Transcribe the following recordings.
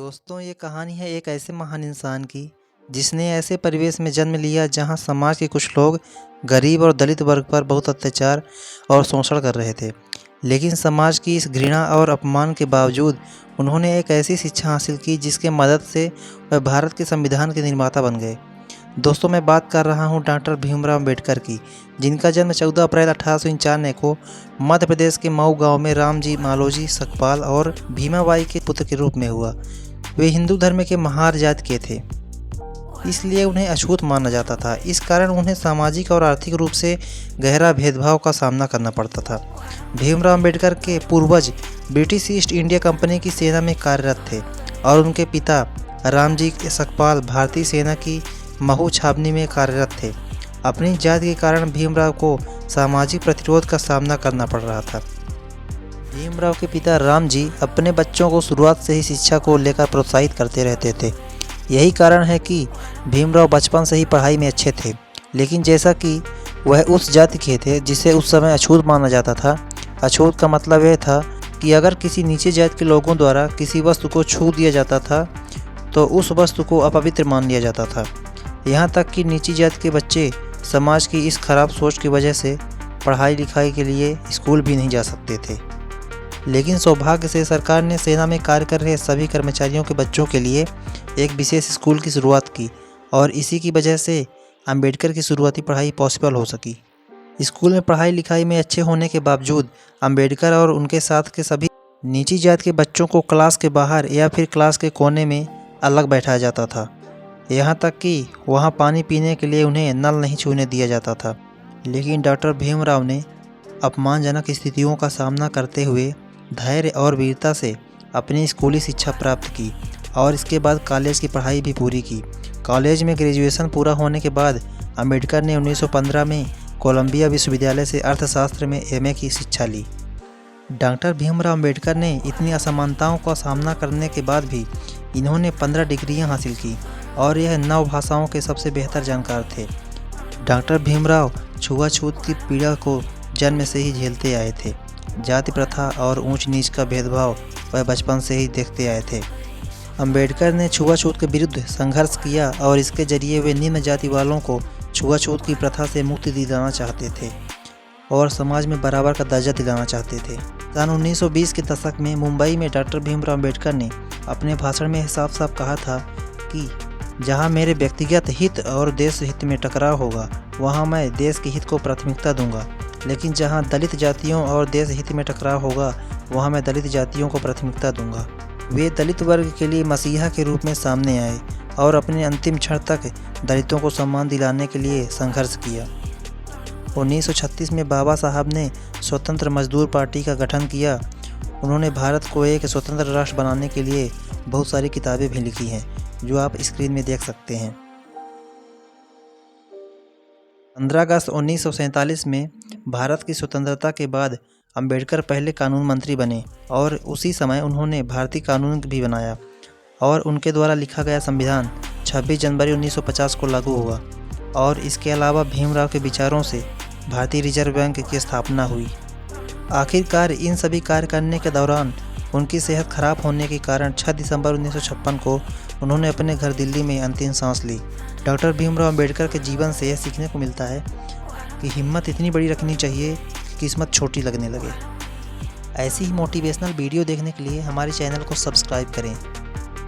दोस्तों, ये कहानी है एक ऐसे महान इंसान की जिसने ऐसे परिवेश में जन्म लिया जहां समाज के कुछ लोग गरीब और दलित वर्ग पर बहुत अत्याचार और शोषण कर रहे थे। लेकिन समाज की इस घृणा और अपमान के बावजूद उन्होंने एक ऐसी शिक्षा हासिल की जिसके मदद से वह भारत के संविधान के निर्माता बन गए। दोस्तों, मैं बात कर रहा हूँ डॉक्टर भीमराव अम्बेडकर की, जिनका जन्म 14 अप्रैल 1851 को मध्य प्रदेश के मऊ गांव में रामजी मालोजी सकपाल और भीमाबाई के पुत्र के रूप में हुआ। वे हिंदू धर्म के महार जात के थे, इसलिए उन्हें अछूत माना जाता था। इस कारण उन्हें सामाजिक और आर्थिक रूप से गहरा भेदभाव का सामना करना पड़ता था। भीमराव अम्बेडकर के पूर्वज ब्रिटिश ईस्ट इंडिया कंपनी की सेना में कार्यरत थे और उनके पिता रामजी सकपाल भारतीय सेना की महू छावनी में कार्यरत थे। अपनी जात के कारण भीमराव को सामाजिक प्रतिरोध का सामना करना पड़ रहा था। भीमराव के पिता रामजी अपने बच्चों को शुरुआत से ही शिक्षा को लेकर प्रोत्साहित करते रहते थे। यही कारण है कि भीमराव बचपन से ही पढ़ाई में अच्छे थे। लेकिन जैसा कि वह उस जाति के थे जिसे उस समय अछूत माना जाता था। अछूत का मतलब यह था कि अगर किसी नीचे जात के लोगों द्वारा किसी वस्तु को छू दिया जाता था तो उस वस्तु को अपवित्र मान लिया जाता था। यहाँ तक कि नीची जात के बच्चे समाज की इस खराब सोच की वजह से पढ़ाई लिखाई के लिए स्कूल भी नहीं जा सकते थे। लेकिन सौभाग्य से सरकार ने सेना में कार्य कर रहे सभी कर्मचारियों के बच्चों के लिए एक विशेष स्कूल की शुरुआत की और इसी की वजह से अंबेडकर की शुरुआती पढ़ाई पॉसिबल हो सकी। स्कूल में पढ़ाई लिखाई में अच्छे होने के बावजूद अंबेडकर और उनके साथ के सभी नीची जात के बच्चों को क्लास के बाहर या फिर क्लास के कोने में अलग बैठाया जाता था। यहाँ तक कि वहाँ पानी पीने के लिए उन्हें नल नहीं छूने दिया जाता था। लेकिन डॉक्टर भीमराव ने अपमानजनक स्थितियों का सामना करते हुए धैर्य और वीरता से अपनी स्कूली शिक्षा प्राप्त की और इसके बाद कॉलेज की पढ़ाई भी पूरी की। कॉलेज में ग्रेजुएशन पूरा होने के बाद अंबेडकर ने 1915 में कोलंबिया विश्वविद्यालय से अर्थशास्त्र में एमए की शिक्षा ली। डॉक्टर भीमराव अम्बेडकर ने इतनी असमानताओं का सामना करने के बाद भी इन्होंने 15 डिग्रियां हासिल की और यह 9 भाषाओं के सबसे बेहतर जानकार थे। डॉक्टर भीमराव छुआछूत की पीड़ा को जन्म से ही झेलते आए थे। जाति प्रथा और ऊंच नीच का भेदभाव वह बचपन से ही देखते आए थे। अंबेडकर ने छुआछूत के विरुद्ध संघर्ष किया और इसके जरिए वे निम्न जाति वालों को छुआछूत की प्रथा से मुक्ति दिलाना चाहते थे और समाज में बराबर का दर्जा दिलाना चाहते थे। सन 1920 के दशक में मुंबई में डॉक्टर भीमराव अम्बेडकर ने अपने भाषण में साफ साफ कहा था कि जहां मेरे व्यक्तिगत हित और देश हित में टकराव होगा वहां मैं देश के हित को प्राथमिकता दूंगा, लेकिन जहां दलित जातियों और देश हित में टकराव होगा वहां मैं दलित जातियों को प्राथमिकता दूंगा। वे दलित वर्ग के लिए मसीहा के रूप में सामने आए और अपने अंतिम क्षण तक दलितों को सम्मान दिलाने के लिए संघर्ष किया। 1936 में बाबा साहब ने स्वतंत्र मजदूर पार्टी का गठन किया। उन्होंने भारत को एक स्वतंत्र राष्ट्र बनाने के लिए बहुत सारी किताबें भी लिखी हैं जो आप स्क्रीन में देख सकते हैं। 15 अगस्त 1947 में भारत की स्वतंत्रता के बाद अंबेडकर पहले कानून मंत्री बने और उसी समय उन्होंने भारतीय कानून भी बनाया और उनके द्वारा लिखा गया संविधान 26 जनवरी 1950 को लागू हुआ। और इसके अलावा भीमराव के विचारों से भारतीय रिजर्व बैंक की स्थापना हुई। आखिरकार इन सभी कार्य करने के दौरान उनकी सेहत खराब होने के कारण 6 दिसंबर 1956 को उन्होंने अपने घर दिल्ली में अंतिम सांस ली। डॉक्टर भीमराव अम्बेडकर के जीवन से यह सीखने को मिलता है कि हिम्मत इतनी बड़ी रखनी चाहिए कि किस्मत छोटी लगने लगे। ऐसी ही मोटिवेशनल वीडियो देखने के लिए हमारे चैनल को सब्सक्राइब करें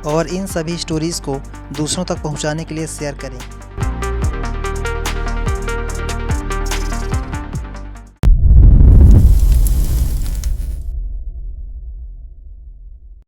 और इन सभी स्टोरीज़ को दूसरों तक पहुंचाने के लिए शेयर करें।